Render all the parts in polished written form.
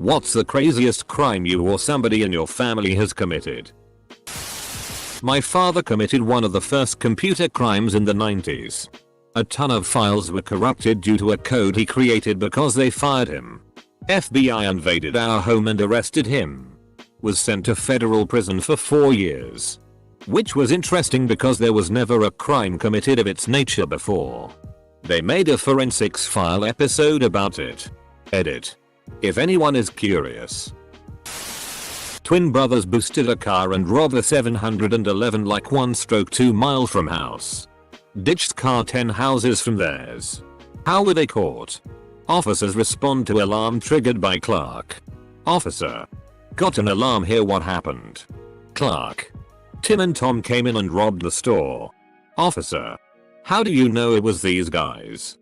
What's the craziest crime you or somebody in your family has committed? My father committed one of the first computer crimes in the 90s. A ton of files were corrupted due to a code he created because they fired him. FBI invaded our home and arrested him. Was sent to federal prison for 4 years. Which was interesting because there was never a crime committed of its nature before. They made a forensics file episode about it. Edit. If anyone is curious. Twin brothers boosted a car and robbed a 711 like 1/2 mile from house. Ditched car 10 houses from theirs. How were they caught? Officers respond to alarm triggered by Clark. Officer. Got an alarm here, what happened? Clark. Tim and Tom came in and robbed the store. Officer. How do you know it was these guys?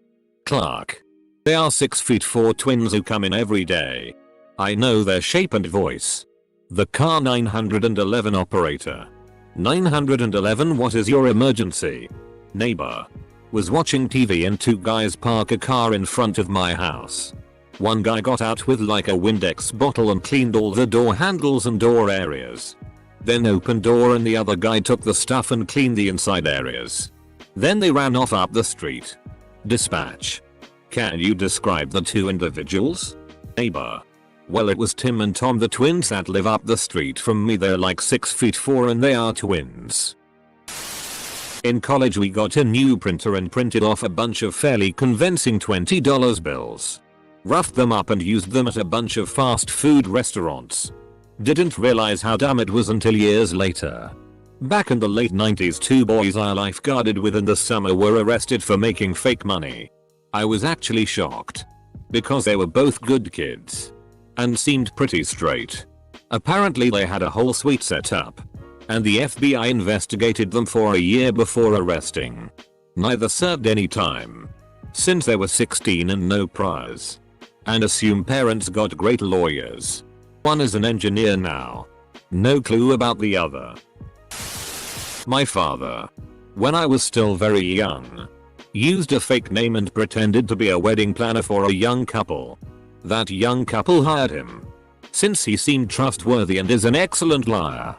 Clark. They are 6'4" twins who come in every day. I know their shape and voice. The car 911 operator. 911, what is your emergency? Neighbor. Was watching TV and 2 guys park a car in front of my house. One guy got out with like a Windex bottle and cleaned all the door handles and door areas. Then opened door and the other guy took the stuff and cleaned the inside areas. Then they ran off up the street. Dispatch. Can you describe the 2 individuals? Neighbor. Well, it was Tim and Tom, the twins that live up the street from me. They're like 6'4" and they are twins. In college we got a new printer and printed off a bunch of fairly convincing $20 bills. Roughed them up and used them at a bunch of fast food restaurants. Didn't realize how dumb it was until years later. Back in the late 90s, 2 boys I lifeguarded with in the summer were arrested for making fake money. I was actually shocked. Because they were both good kids. And seemed pretty straight. Apparently they had a whole suite set up. And the FBI investigated them for a year before arresting. Neither served any time. Since they were 16 and no priors. And assume parents got great lawyers. One is an engineer now. No clue about the other. My father. When I was still very young. Used a fake name and pretended to be a wedding planner for a young couple. That young couple hired him. Since he seemed trustworthy and is an excellent liar.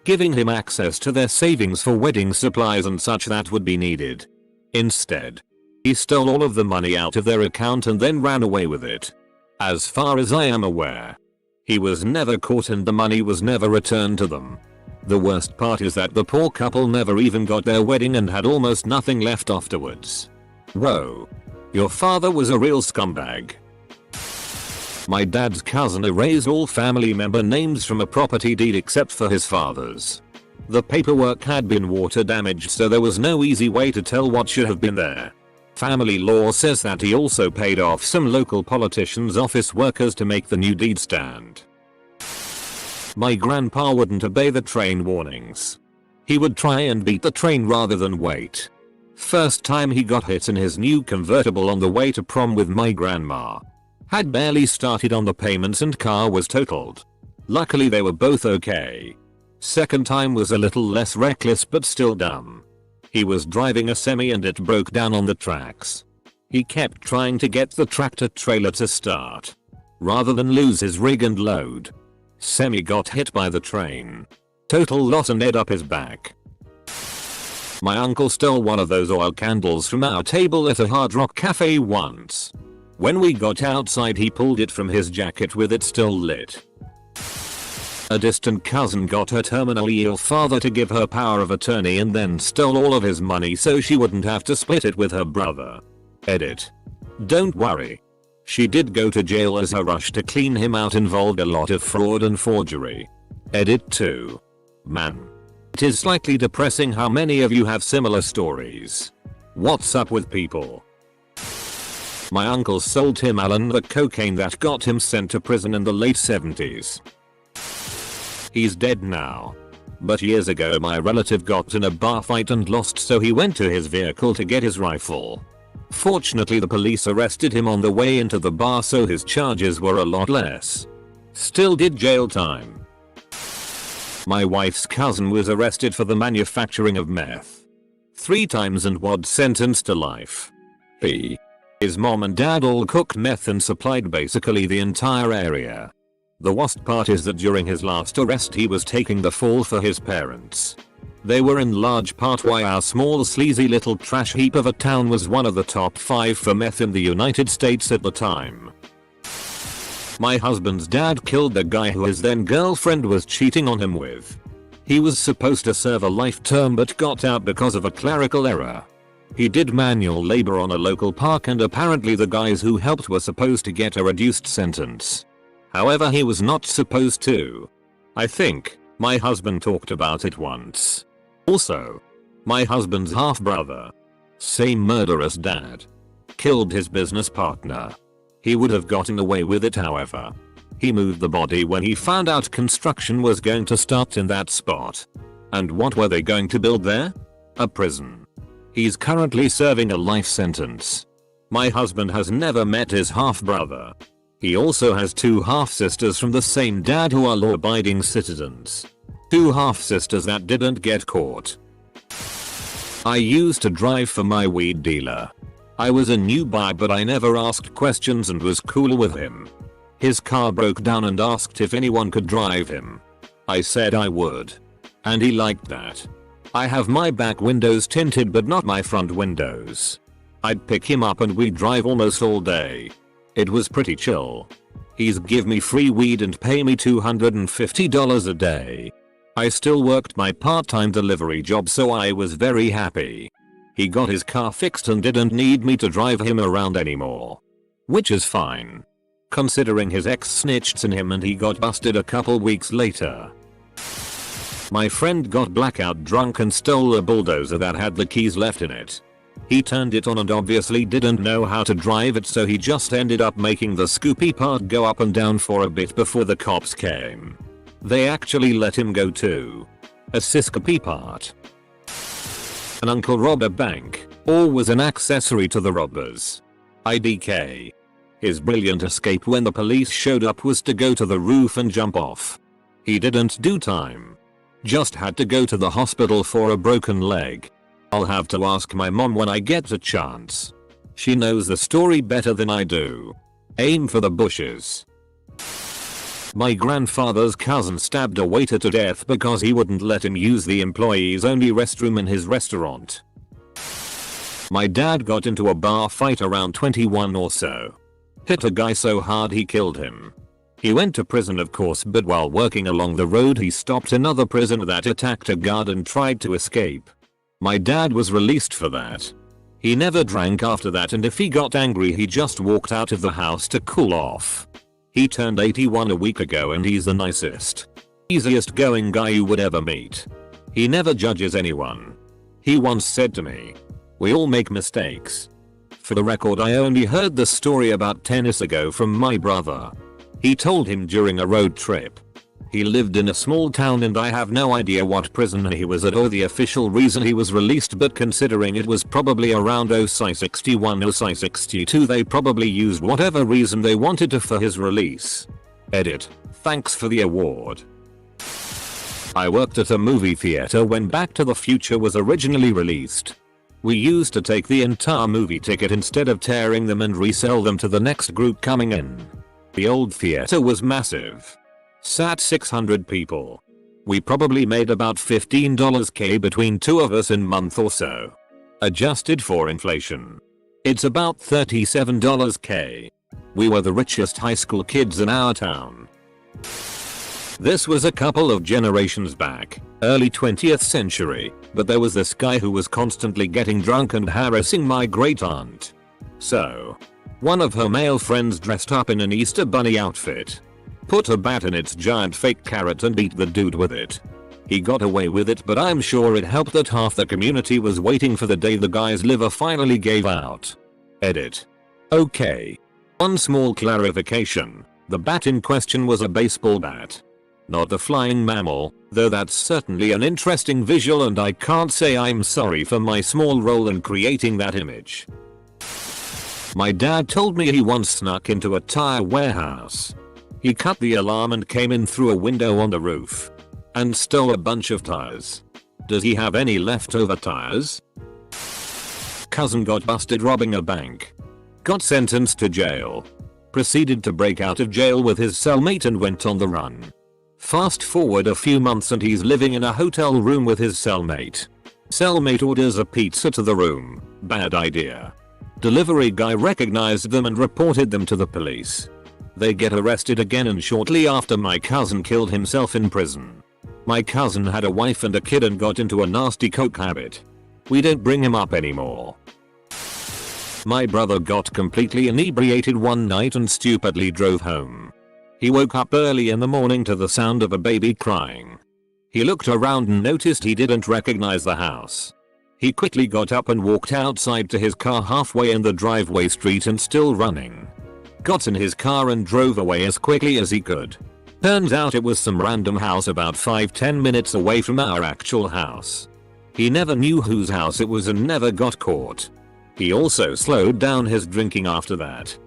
Giving him access to their savings for wedding supplies and such that would be needed. Instead. He stole all of the money out of their account and then ran away with it. As far as I am aware. He was never caught and the money was never returned to them. The worst part is that the poor couple never even got their wedding and had almost nothing left afterwards. Whoa. Your father was a real scumbag. My dad's cousin erased all family member names from a property deed except for his father's. The paperwork had been water damaged, so there was no easy way to tell what should have been there. Family law says that he also paid off some local politicians' office workers to make the new deed stand. My grandpa wouldn't obey the train warnings. He would try and beat the train rather than wait. First time he got hit in his new convertible on the way to prom with my grandma. Had barely started on the payments and car was totaled. Luckily they were both okay. Second time was a little less reckless but still dumb. He was driving a semi and it broke down on the tracks. He kept trying to get the tractor trailer to start. Rather than lose his rig and load. Semi got hit by the train. Total loss and ed up his back. My uncle stole one of those oil candles from our table at a Hard Rock cafe once. When we got outside he pulled it from his jacket with it still lit. A distant cousin got her terminally ill father to give her power of attorney and then stole all of his money so she wouldn't have to split it with her brother. Edit. Don't worry. She did go to jail as her rush to clean him out involved a lot of fraud and forgery. Edit 2. Man. It is slightly depressing how many of you have similar stories. What's up with people? My uncle sold Tim Allen the cocaine that got him sent to prison in the late 70s. He's dead now. But years ago my relative got in a bar fight and lost, so he went to his vehicle to get his rifle. Fortunately the police arrested him on the way into the bar, so his charges were a lot less. Still did jail time. My wife's cousin was arrested for the manufacturing of meth. 3 times and was sentenced to life. His mom and dad all cooked meth and supplied basically the entire area. The worst part is that during his last arrest he was taking the fall for his parents. They were in large part why our small sleazy little trash heap of a town was one of the top 5 for meth in the United States at the time. My husband's dad killed the guy who his then girlfriend was cheating on him with. He was supposed to serve a life term but got out because of a clerical error. He did manual labor on a local park and apparently the guys who helped were supposed to get a reduced sentence. However, he was not supposed to. I think my husband talked about it once. Also, my husband's half-brother, same murderous dad, killed his business partner. He would have gotten away with it, however. He moved the body when he found out construction was going to start in that spot. And what were they going to build there? A prison. He's currently serving a life sentence. My husband has never met his half-brother. He also has 2 half-sisters from the same dad who are law-abiding citizens. 2 half-sisters that didn't get caught. I used to drive for my weed dealer. I was a new buy but I never asked questions and was cool with him. His car broke down and asked if anyone could drive him. I said I would. And he liked that. I have my back windows tinted but not my front windows. I'd pick him up and we'd drive almost all day. It was pretty chill. He'd give me free weed and pay me $250 a day. I still worked my part-time delivery job so I was very happy. He got his car fixed and didn't need me to drive him around anymore. Which is fine, considering his ex snitched on him and he got busted a couple weeks later. My friend got blackout drunk and stole a bulldozer that had the keys left in it. He turned it on and obviously didn't know how to drive it, so he just ended up making the scoopy part go up and down for a bit before the cops came. They actually let him go too. A siscopy part. An uncle robbed a bank, or was an accessory to the robbers. IDK. His brilliant escape when the police showed up was to go to the roof and jump off. He didn't do time. Just had to go to the hospital for a broken leg. I'll have to ask my mom when I get a chance. She knows the story better than I do. Aim for the bushes. My grandfather's cousin stabbed a waiter to death because he wouldn't let him use the employees only restroom in his restaurant. My dad got into a bar fight around 21 or so. Hit a guy so hard he killed him. He went to prison of course, but while working along the road he stopped another prisoner that attacked a guard and tried to escape. My dad was released for that. He never drank after that, and if he got angry he just walked out of the house to cool off. He turned 81 a week ago and he's the nicest, easiest going guy you would ever meet. He never judges anyone. He once said to me, "We all make mistakes." For the record, I only heard the story about tennis ago from my brother. He told him during a road trip. He lived in a small town and I have no idea what prison he was at or the official reason he was released, but considering it was probably around OSI 61 OSI 62, they probably used whatever reason they wanted to for his release. Edit. Thanks for the award. I worked at a movie theater when Back to the Future was originally released. We used to take the entire movie ticket instead of tearing them and resell them to the next group coming in. The old theater was massive. Sat 600 people. We probably made about $15K between 2 of us in month or so. Adjusted for inflation, it's about $37K. We were the richest high school kids in our town. This was a couple of generations back, early 20th century, but there was this guy who was constantly getting drunk and harassing my great aunt. So, one of her male friends dressed up in an Easter bunny outfit, put a bat in its giant fake carrot and beat the dude with it. He got away with it, but I'm sure it helped that half the community was waiting for the day the guy's liver finally gave out. Edit. Okay. One small clarification. The bat in question was a baseball bat, not a flying mammal, though that's certainly an interesting visual and I can't say I'm sorry for my small role in creating that image. My dad told me he once snuck into a tire warehouse. He cut the alarm and came in through a window on the roof and stole a bunch of tires. Does he have any leftover tires? Cousin got busted robbing a bank. Got sentenced to jail. Proceeded to break out of jail with his cellmate and went on the run. Fast forward a few months and he's living in a hotel room with his cellmate. Cellmate orders a pizza to the room. Bad idea. Delivery guy recognized them and reported them to the police. They get arrested again, and shortly after my cousin killed himself in prison. My cousin had a wife and a kid and got into a nasty coke habit. We don't bring him up anymore. My brother got completely inebriated one night and stupidly drove home. He woke up early in the morning to the sound of a baby crying. He looked around and noticed he didn't recognize the house. He quickly got up and walked outside to his car halfway in the driveway street and still running. Got in his car and drove away as quickly as he could. Turns out it was some random house about 5-10 minutes away from our actual house. He never knew whose house it was and never got caught. He also slowed down his drinking after that.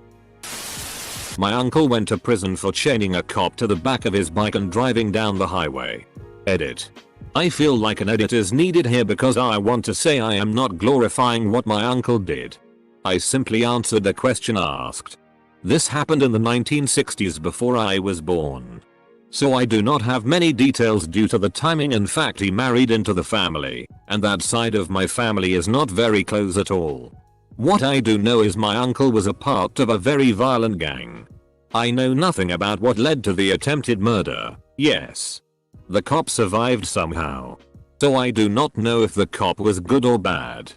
My uncle went to prison for chaining a cop to the back of his bike and driving down the highway. Edit. I feel like an edit is needed here because I want to say I am not glorifying what my uncle did. I simply answered the question asked. This happened in the 1960s before I was born. So I do not have many details due to the timing. In fact, he married into the family, and that side of my family is not very close at all. What I do know is my uncle was a part of a very violent gang. I know nothing about what led to the attempted murder. Yes. The cop survived somehow. So I do not know if the cop was good or bad.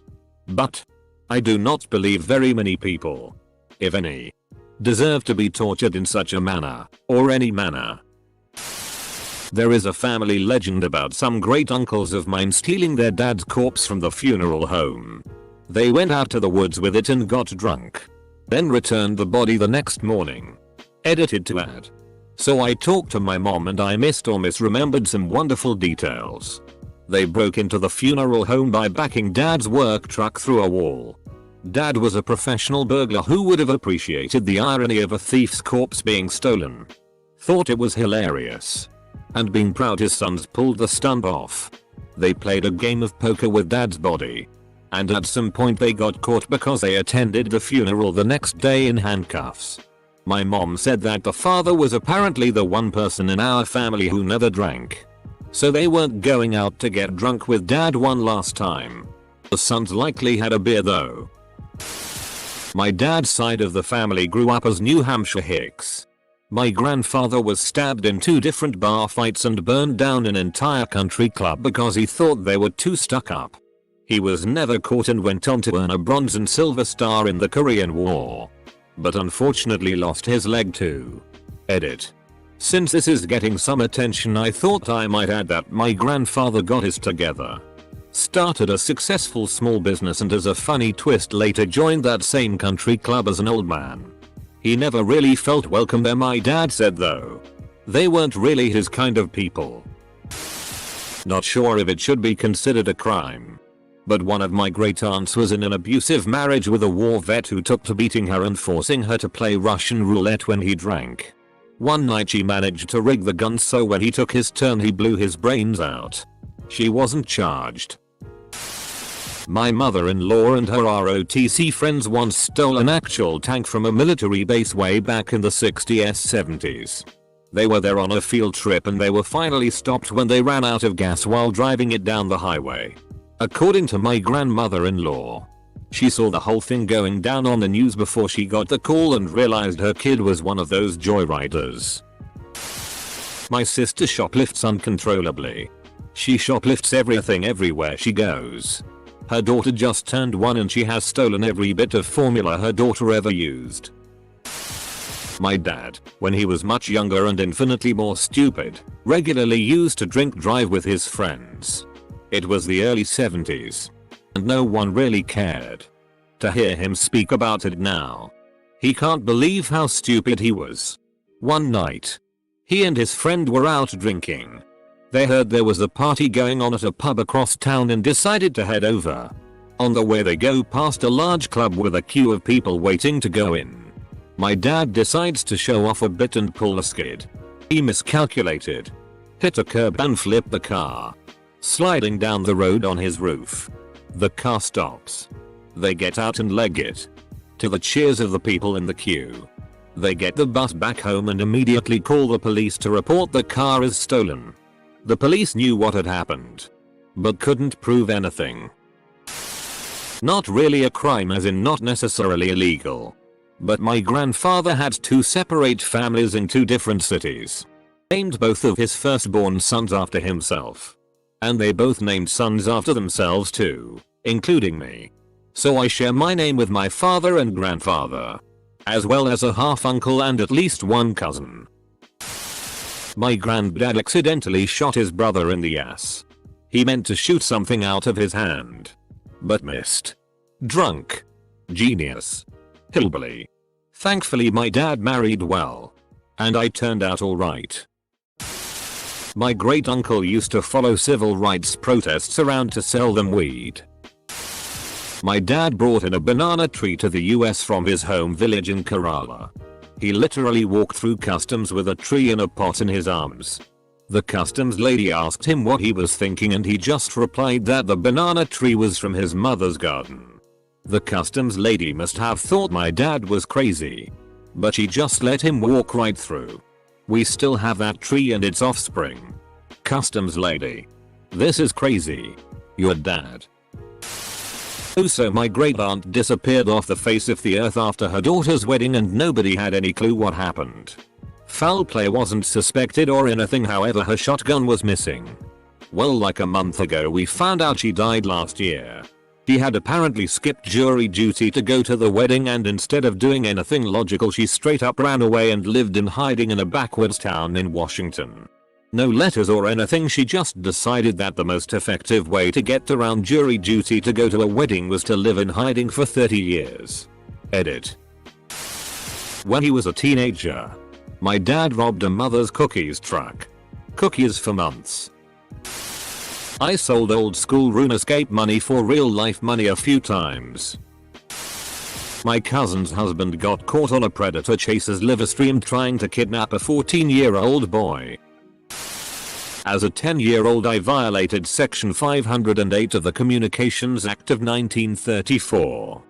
But I do not believe very many people, if any, deserve to be tortured in such a manner, or any manner. There is a family legend about some great uncles of mine stealing their dad's corpse from the funeral home. They went out to the woods with it and got drunk. Then returned the body the next morning. Edited to add. So I talked to my mom and I missed or misremembered some wonderful details. They broke into the funeral home by backing dad's work truck through a wall. Dad was a professional burglar who would have appreciated the irony of a thief's corpse being stolen. Thought it was hilarious. And being proud his sons pulled the stunt off. They played a game of poker with dad's body. And at some point they got caught because they attended the funeral the next day in handcuffs. My mom said that the father was apparently the one person in our family who never drank. So they weren't going out to get drunk with dad one last time. The sons likely had a beer though. My dad's side of the family grew up as New Hampshire hicks. My grandfather was stabbed in 2 different bar fights and burned down an entire country club because he thought they were too stuck up. He was never caught and went on to earn a bronze and silver star in the Korean War. But unfortunately lost his leg too. Edit. Since this is getting some attention, I thought I might add that my grandfather got his together. Started a successful small business and as a funny twist later joined that same country club as an old man. He never really felt welcome there, my dad said though. They weren't really his kind of people. Not sure if it should be considered a crime. But one of my great aunts was in an abusive marriage with a war vet who took to beating her and forcing her to play Russian roulette when he drank. One night she managed to rig the gun so when he took his turn he blew his brains out. She wasn't charged. My mother-in-law and her ROTC friends once stole an actual tank from a military base way back in the 60s-70s. They were there on a field trip and they were finally stopped when they ran out of gas while driving it down the highway. According to my grandmother-in-law, she saw the whole thing going down on the news before she got the call and realized her kid was one of those joyriders. My sister shoplifts uncontrollably. She shoplifts everything everywhere she goes. Her daughter just turned 1 and she has stolen every bit of formula her daughter ever used. My dad, when he was much younger and infinitely more stupid, regularly used to drink drive with his friends. It was the early 70s. And no one really cared. To hear him speak about it now, he can't believe how stupid he was. One night, he and his friend were out drinking. They heard there was a party going on at a pub across town and decided to head over. On the way they go past a large club with a queue of people waiting to go in. My dad decides to show off a bit and pull a skid. He miscalculated, hit a curb and flipped the car, sliding down the road on his roof. The car stops. They get out and leg it, to the cheers of the people in the queue. They get the bus back home and immediately call the police to report the car is stolen. The police knew what had happened, but couldn't prove anything. Not really a crime, as in not necessarily illegal. But my grandfather had 2 separate families in 2 different cities. Named both of his firstborn sons after himself. And they both named sons after themselves too, including me. So I share my name with my father and grandfather, as well as a half uncle and at least 1 cousin. My granddad accidentally shot his brother in the ass. He meant to shoot something out of his hand, but missed. Drunk. Genius. Hillbilly. Thankfully my dad married well, and I turned out alright. My great uncle used to follow civil rights protests around to sell them weed. My dad brought in a banana tree to the US from his home village in Kerala. He literally walked through customs with a tree in a pot in his arms. The customs lady asked him what he was thinking and he just replied that the banana tree was from his mother's garden. The customs lady must have thought my dad was crazy, but she just let him walk right through. We still have that tree and its offspring. Customs lady. This is crazy. Your dad. Also, my great aunt disappeared off the face of the earth after her daughter's wedding and nobody had any clue what happened. Foul play wasn't suspected or anything, however her shotgun was missing. Well, like a month ago we found out she died last year. She had apparently skipped jury duty to go to the wedding, and instead of doing anything logical she straight up ran away and lived in hiding in a backwoods town in Washington. No letters or anything, she just decided that the most effective way to get around jury duty to go to a wedding was to live in hiding for 30 years. Edit. When he was a teenager, my dad robbed a mother's cookies truck. Cookies for months. I sold old school RuneScape money for real life money a few times. My cousin's husband got caught on a predator chase's live stream trying to kidnap a 14-year-old boy. As a 10-year-old I violated Section 508 of the Communications Act of 1934.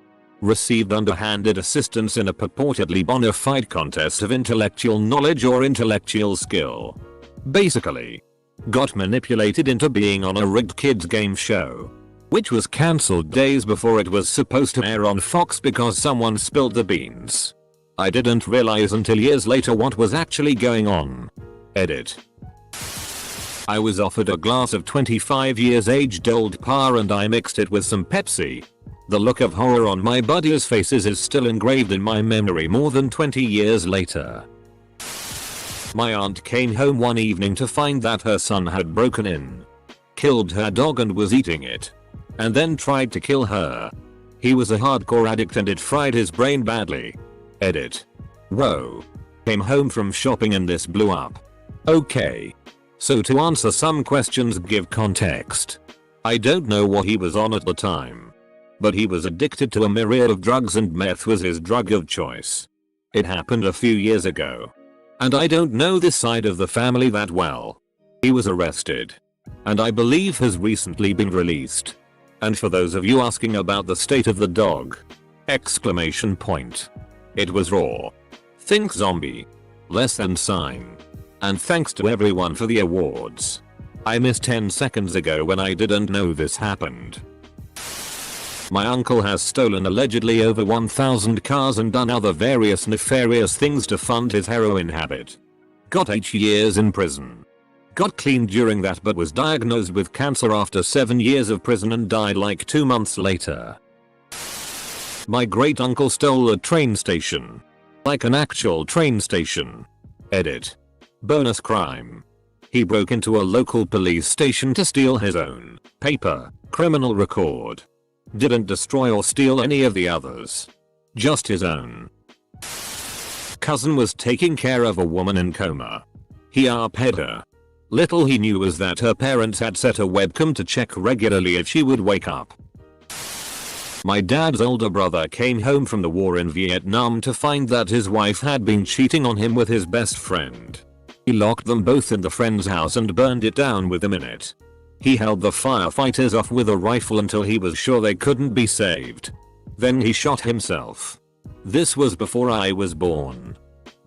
Received underhanded assistance in a purportedly bona fide contest of intellectual knowledge or intellectual skill. Basically, got manipulated into being on a rigged kids game show, which was cancelled days before it was supposed to air on Fox because someone spilled the beans. I didn't realize until years later what was actually going on. Edit. I was offered a glass of 25 years aged old par and I mixed it with some Pepsi. The look of horror on my buddy's faces is still engraved in my memory more than 20 years later. My aunt came home one evening to find that her son had broken in, killed her dog and was eating it, and then tried to kill her. He was a hardcore addict and it fried his brain badly. Edit. Whoa. Came home from shopping and this blew up. Okay. So to answer some questions, give context. I don't know what he was on at the time, but he was addicted to a myriad of drugs and meth was his drug of choice. It happened a few years ago, and I don't know this side of the family that well. He was arrested, and I believe has recently been released. And for those of you asking about the state of the dog! Exclamation point. It was raw. Think zombie. Less than sign. And thanks to everyone for the awards. I missed 10 seconds ago when I didn't know this happened. My uncle has stolen allegedly over 1,000 cars and done other various nefarious things to fund his heroin habit. Got 8 years in prison. Got clean during that but was diagnosed with cancer after 7 years of prison and died like 2 months later. My great uncle stole a train station. Like an actual train station. Edit. Bonus crime. He broke into a local police station to steal his own paper criminal record. Didn't destroy or steal any of the others. Just his own. Cousin was taking care of a woman in coma. He arped her. Little he knew was that her parents had set a webcam to check regularly if she would wake up. My dad's older brother came home from the war in Vietnam to find that his wife had been cheating on him with his best friend. He locked them both in the friend's house and burned it down with them in it. He held the firefighters off with a rifle until he was sure they couldn't be saved. Then he shot himself. This was before I was born.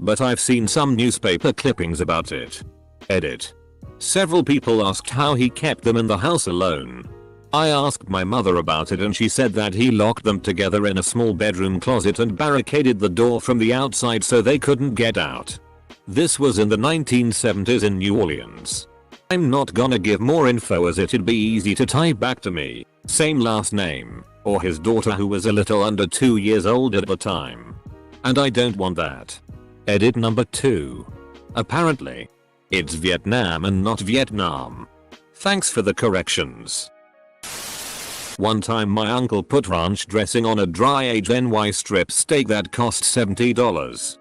but I've seen some newspaper clippings about it. Edit. Several people asked how he kept them in the house alone. I asked my mother about it and she said that he locked them together in a small bedroom closet and barricaded the door from the outside so they couldn't get out. This was in the 1970s in New Orleans. I'm not gonna give more info as it'd be easy to tie back to me, same last name, or his daughter who was a little under 2 years old at the time. And I don't want that. Edit number 2. Apparently, it's Vietnam and not Vietnam. Thanks for the corrections. One time my uncle put ranch dressing on a dry-aged NY strip steak that cost $70.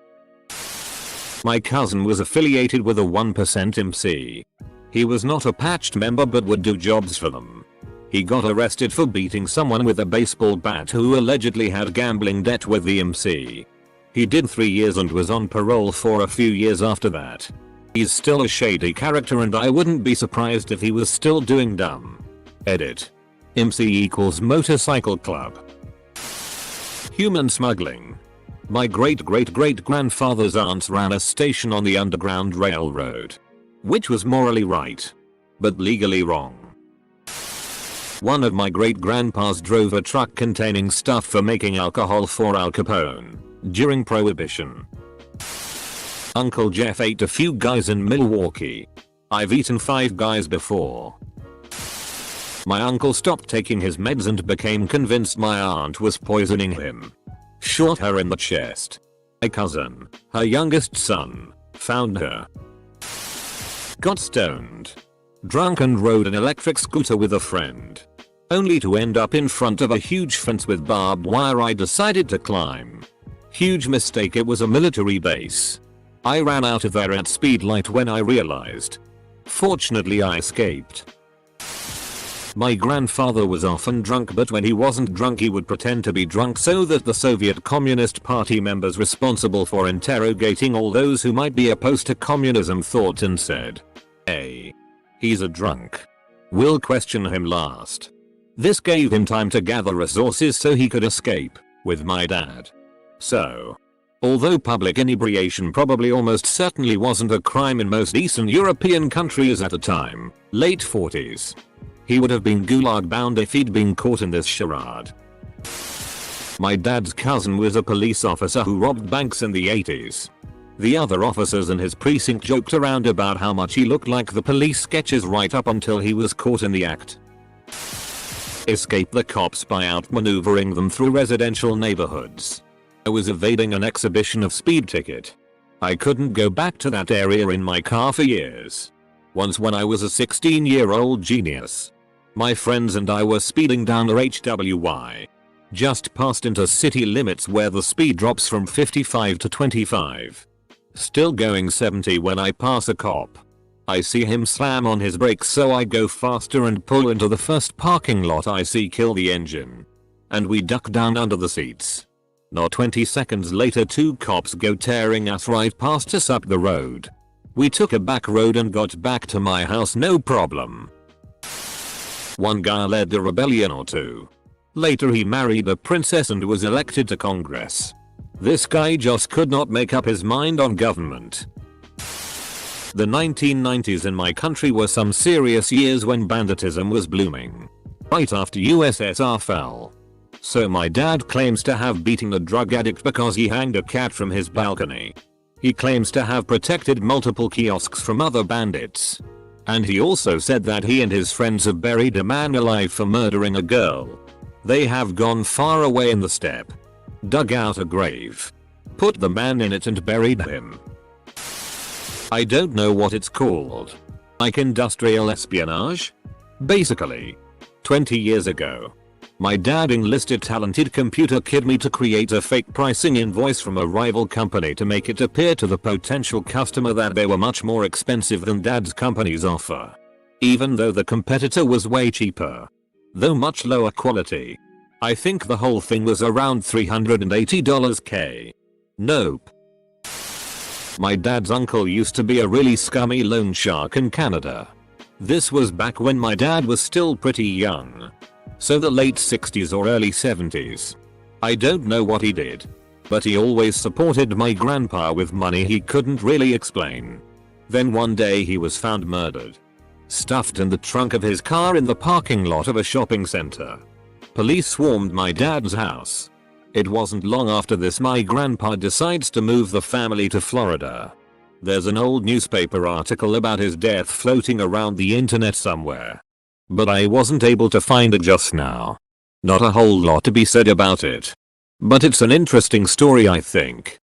My cousin was affiliated with a 1% MC. He was not a patched member but would do jobs for them. He got arrested for beating someone with a baseball bat who allegedly had gambling debt with the MC. He did 3 years and was on parole for a few years after that. He's still a shady character and I wouldn't be surprised if he was still doing dumb. Edit. MC equals motorcycle club. Human smuggling. My great-great-great-grandfather's aunts ran a station on the Underground Railroad. Which was morally right, but legally wrong. One of my great-grandpas drove a truck containing stuff for making alcohol for Al Capone during Prohibition. Uncle Jeff ate a few guys in Milwaukee. I've eaten 5 guys before. My uncle stopped taking his meds and became convinced my aunt was poisoning him. Shot her in the chest. My cousin, her youngest son, found her. Got stoned. Drunk and rode an electric scooter with a friend. Only to end up in front of a huge fence with barbed wire I decided to climb. Huge mistake, it was a military base. I ran out of there at speed light when I realized. Fortunately I escaped. My grandfather was often drunk, but when he wasn't drunk he would pretend to be drunk so that the Soviet Communist Party members responsible for interrogating all those who might be opposed to communism thought and said, "Hey, he's a drunk. We'll question him last." This gave him time to gather resources so he could escape with my dad. So, although public inebriation probably almost certainly wasn't a crime in most Eastern European countries at the time, late 40s, he would have been gulag bound if he'd been caught in this charade. My dad's cousin was a police officer who robbed banks in the 80s. The other officers in his precinct joked around about how much he looked like the police sketches right up until he was caught in the act. Escaped the cops by outmaneuvering them through residential neighborhoods. I was evading an exhibition of speed ticket. I couldn't go back to that area in my car for years. Once when I was a 16-year-old genius, my friends and I were speeding down a you.I. Just passed into city limits where the speed drops from 55 to 25. Still going 70 when I pass a cop. I see him slam on his brakes so I go faster and pull into the first parking lot I see, kill the engine. And we duck down under the seats. Not 20 seconds later 2 cops go tearing us right past us up the road. We took a back road and got back to my house no problem. One guy led a rebellion or 2. Later he married a princess and was elected to Congress. This guy just could not make up his mind on government. The 1990s in my country were some serious years when banditism was blooming. Right after USSR fell. So my dad claims to have beaten a drug addict because he hanged a cat from his balcony. He claims to have protected multiple kiosks from other bandits. And he also said that he and his friends have buried a man alive for murdering a girl. They have gone far away in the steppe. Dug out a grave. Put the man in it and buried him. I don't know what it's called. Like industrial espionage? Basically. 20 years ago, my dad enlisted talented computer kid me to create a fake pricing invoice from a rival company to make it appear to the potential customer that they were much more expensive than dad's company's offer. Even though the competitor was way cheaper. Though much lower quality. I think the whole thing was around $380 K. Nope. My dad's uncle used to be a really scummy loan shark in Canada. This was back when my dad was still pretty young. So the late 60s or early 70s. I don't know what he did. But he always supported my grandpa with money he couldn't really explain. Then one day he was found murdered, stuffed in the trunk of his car in the parking lot of a shopping center. Police swarmed my dad's house. It wasn't long after this my grandpa decides to move the family to Florida. There's an old newspaper article about his death floating around the internet somewhere, but I wasn't able to find it just now. Not a whole lot to be said about it, but it's an interesting story, I think.